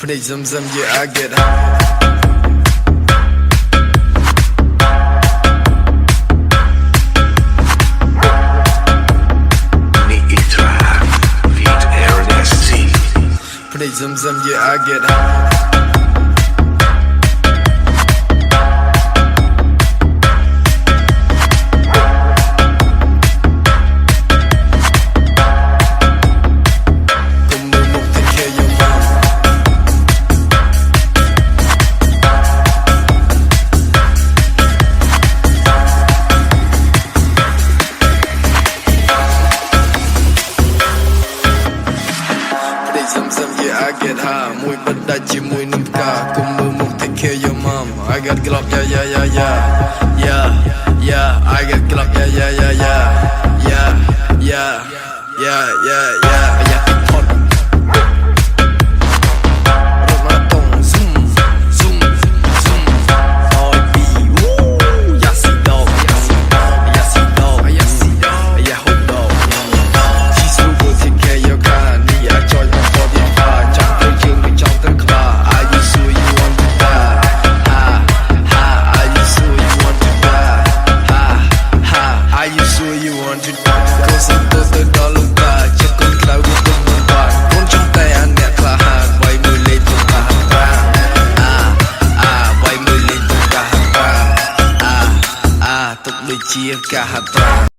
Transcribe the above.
Play some yeah I get high. Play some yeah I get high. I got Glock, yeah. I got Glock, yeah. Hot. Rốt nó tung, zoom. Nói bì, yeah, xì đồ, yeah, hút đồ. Chỉ số vô thì kê yo ca, ni à choi mà phó điện pha. Chẳng tới chương mình trong tân khla, ai you sure you want to die. Are you sure you want to die? Câu xin tôi tới đó lúc ta chắc con cloud của tôi muốn bạn. Cuốn trong tay anh nhạc là hàng quay mười lên tôi cả hàng vàng. Quay mười lên tôi cả hàng vàng. Tục đời chia cả hàng vàng.